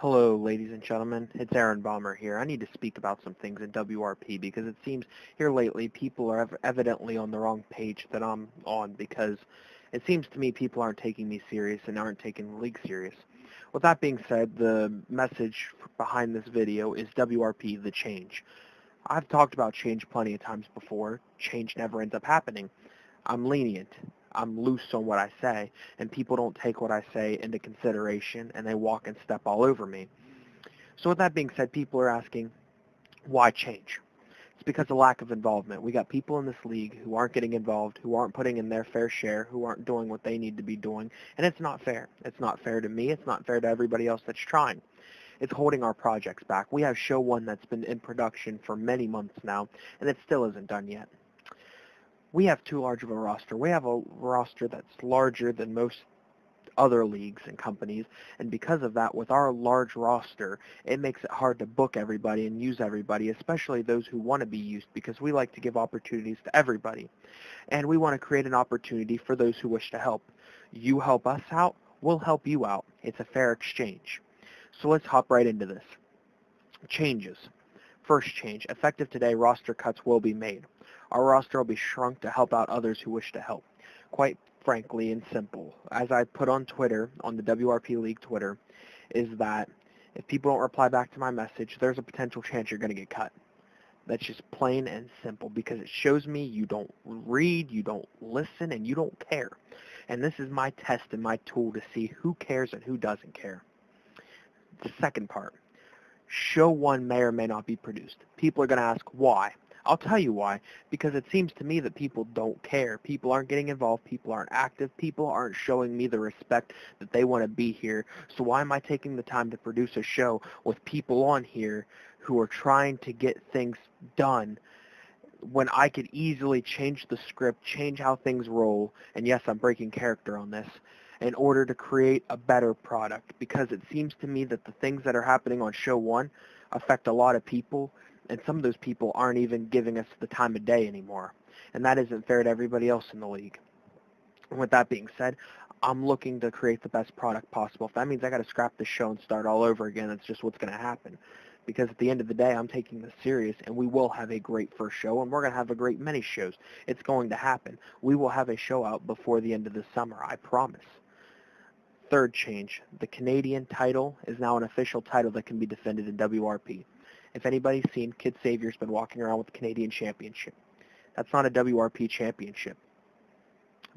Hello, ladies and gentlemen. It's AaronBomber here. I need to speak about some things in WRP because it seems here lately people are evidently on the wrong page that I'm on because it seems to me people aren't taking me serious and aren't taking the league serious. With that being said, the message behind this video is WRP the change. I've talked about change plenty of times before. Change never ends up happening. I'm lenient. I'm loose on what I say, and people don't take what I say into consideration, and they walk and step all over me. So with that being said, people are asking, why change? It's because of lack of involvement. We got people in this league who aren't getting involved, who aren't putting in their fair share, who aren't doing what they need to be doing, and it's not fair. It's not fair to me. It's not fair to everybody else that's trying. It's holding our projects back. We have Show 1 that's been in production for many months now, and it still isn't done yet. We have too large of a roster. We have a roster that's larger than most other leagues and companies, and because of that, with our large roster, it makes it hard to book everybody and use everybody, especially those who want to be used, because we like to give opportunities to everybody, and we want to create an opportunity for those who wish to help. You help us out, we'll help you out. It's a fair exchange. So let's hop right into this. Changes. First change. Effective today, roster cuts will be made. Our roster will be shrunk to help out others who wish to help. Quite frankly and simple, as I put on Twitter, on the WRP League Twitter, is that if people don't reply back to my message, there's a potential chance you're going to get cut. That's just plain and simple, because it shows me you don't read, you don't listen, and you don't care. And this is my test and my tool to see who cares and who doesn't care. The second part. Show 1 may or may not be produced. People are going to ask why. I'll tell you why. Because it seems to me that people don't care. People aren't getting involved. People aren't active. People aren't showing me the respect that they want to be here. So why am I taking the time to produce a show with people on here who are trying to get things done when I could easily change the script, change how things roll, and yes, I'm breaking character on this, in order to create a better product, because it seems to me that the things that are happening on Show 1 affect a lot of people, and some of those people aren't even giving us the time of day anymore, and that isn't fair to everybody else in the league. And with that being said, I'm looking to create the best product possible. If that means I got to scrap the show and start all over again, that's just what's going to happen. Because at the end of the day, I'm taking this serious, and we will have a great first show, and we're going to have a great many shows. It's going to happen. We will have a show out before the end of the summer, I promise. Third change, the Canadian title is now an official title that can be defended in WRP. If anybody's seen, Kid Savior's been walking around with the Canadian Championship. That's not a WRP championship,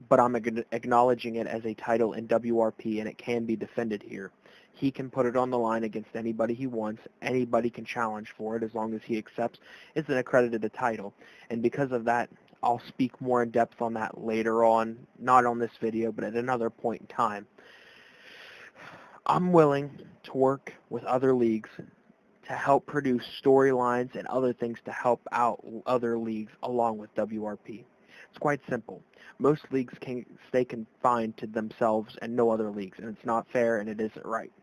but I'm acknowledging it as a title in WRP, and it can be defended here. He can put it on the line against anybody he wants. Anybody can challenge for it as long as he accepts it's an accredited title. And because of that, I'll speak more in depth on that later on, not on this video, but at another point in time. I'm willing to work with other leagues to help produce storylines and other things to help out other leagues along with WRP. It's quite simple. Most leagues can stay confined to themselves and no other leagues, and it's not fair and it isn't right.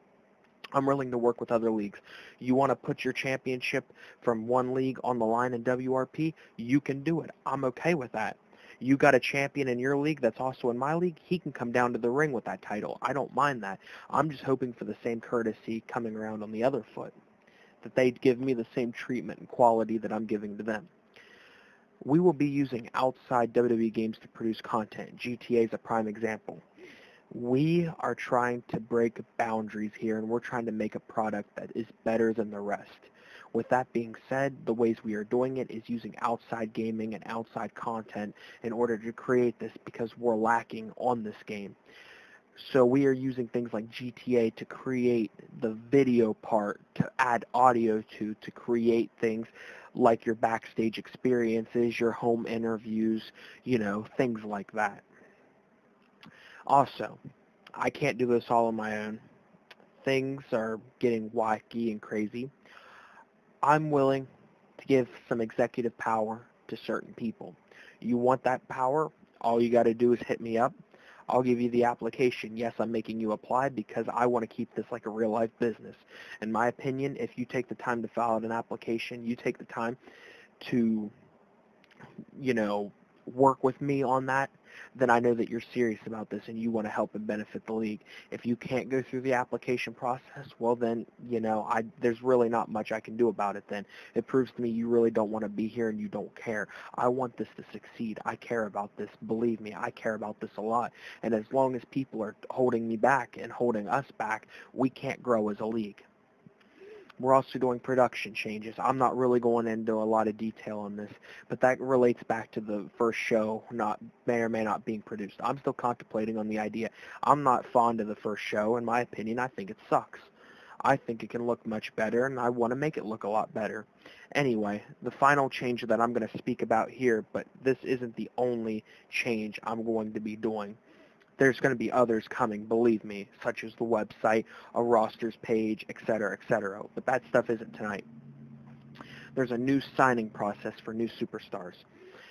I'm willing to work with other leagues. You want to put your championship from one league on the line in WRP? You can do it. I'm okay with that. You got a champion in your league that's also in my league, he can come down to the ring with that title. I don't mind that. I'm just hoping for the same courtesy coming around on the other foot, that they'd give me the same treatment and quality that I'm giving to them. We will be using outside WWE games to produce content. GTA is a prime example. We are trying to break boundaries here, and we're trying to make a product that is better than the rest. With that being said, the ways we are doing it is using outside gaming and outside content in order to create this, because we're lacking on this game. So we are using things like GTA to create the video part, to add audio to create things like your backstage experiences, your home interviews, things like that. Also, I can't do this all on my own. Things are getting wacky and crazy. I'm willing to give some executive power to certain people. You want that power? All you got to do is hit me up. I'll give you the application. Yes, I'm making you apply because I want to keep this like a real-life business. In my opinion, if you take the time to fill out an application, you take the time to, work with me on that, then I know that you're serious about this and you want to help and benefit the league. If you can't go through the application process, well then, there's really not much I can do about it then. It proves to me you really don't want to be here and you don't care. I want this to succeed. I care about this. Believe me, I care about this a lot. And as long as people are holding me back and holding us back, we can't grow as a league. We're also doing production changes. I'm not really going into a lot of detail on this, but that relates back to the first show may or may not being produced. I'm still contemplating on the idea. I'm not fond of the first show. In my opinion, I think it sucks. I think it can look much better, and I want to make it look a lot better. Anyway, the final change that I'm going to speak about here, but this isn't the only change I'm going to be doing. There's going to be others coming, believe me, such as the website, a rosters page, etc., etc. But that stuff isn't tonight. There's a new signing process for new superstars.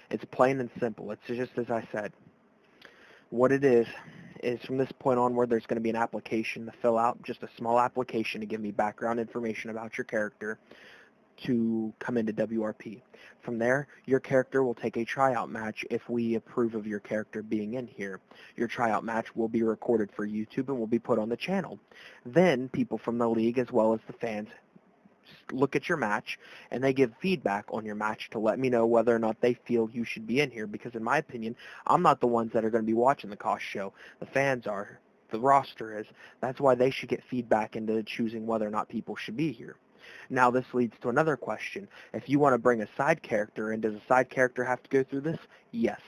It's plain and simple. It's just as I said. What it is from this point onward, there's going to be an application to fill out, just a small application to give me background information about your character to come into WRP. From there, your character will take a tryout match if we approve of your character being in here. Your tryout match will be recorded for YouTube and will be put on the channel. Then people from the league as well as the fans look at your match and they give feedback on your match to let me know whether or not they feel you should be in here, because in my opinion, I'm not the ones that are going to be watching the cost show. The fans are. The roster is. That's why they should get feedback into choosing whether or not people should be here. Now this leads to another question. If you want to bring a side character in, does a side character have to go through this? Yes.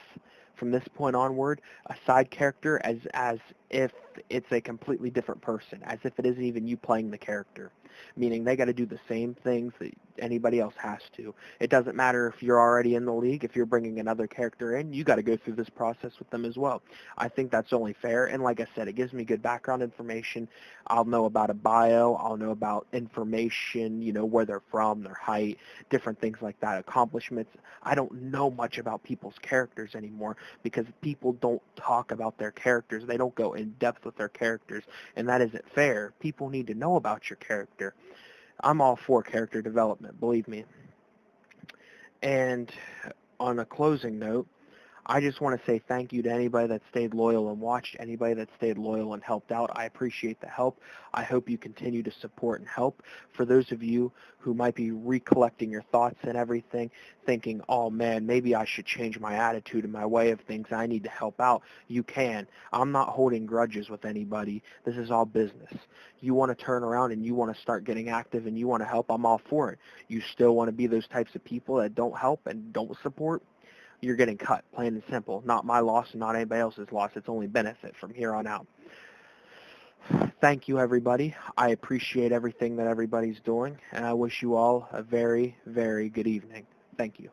From this point onward, a side character as if it's a completely different person, as if it isn't even you playing the character, meaning they got to do the same things that anybody else has to. It doesn't matter if you're already in the league. If you're bringing another character in, you got to go through this process with them as well. I think that's only fair, and like I said, it gives me good background information. I'll know about a bio. I'll know about information, where they're from, their height, different things like that, accomplishments. I don't know much about people's characters anymore because people don't talk about their characters. They don't go in depth with their characters, and that isn't fair. People need to know about your character. I'm all for character development, believe me. And on a closing note, I just want to say thank you to anybody that stayed loyal and watched, anybody that stayed loyal and helped out. I appreciate the help. I hope you continue to support and help. For those of you who might be recollecting your thoughts and everything, thinking, oh man, maybe I should change my attitude and my way of things, I need to help out, you can. I'm not holding grudges with anybody. This is all business. You want to turn around and you want to start getting active and you want to help, I'm all for it. You still want to be those types of people that don't help and don't support, you're getting cut, plain and simple. Not my loss and not anybody else's loss. It's only benefit from here on out. Thank you, everybody. I appreciate everything that everybody's doing, and I wish you all a very, very good evening. Thank you.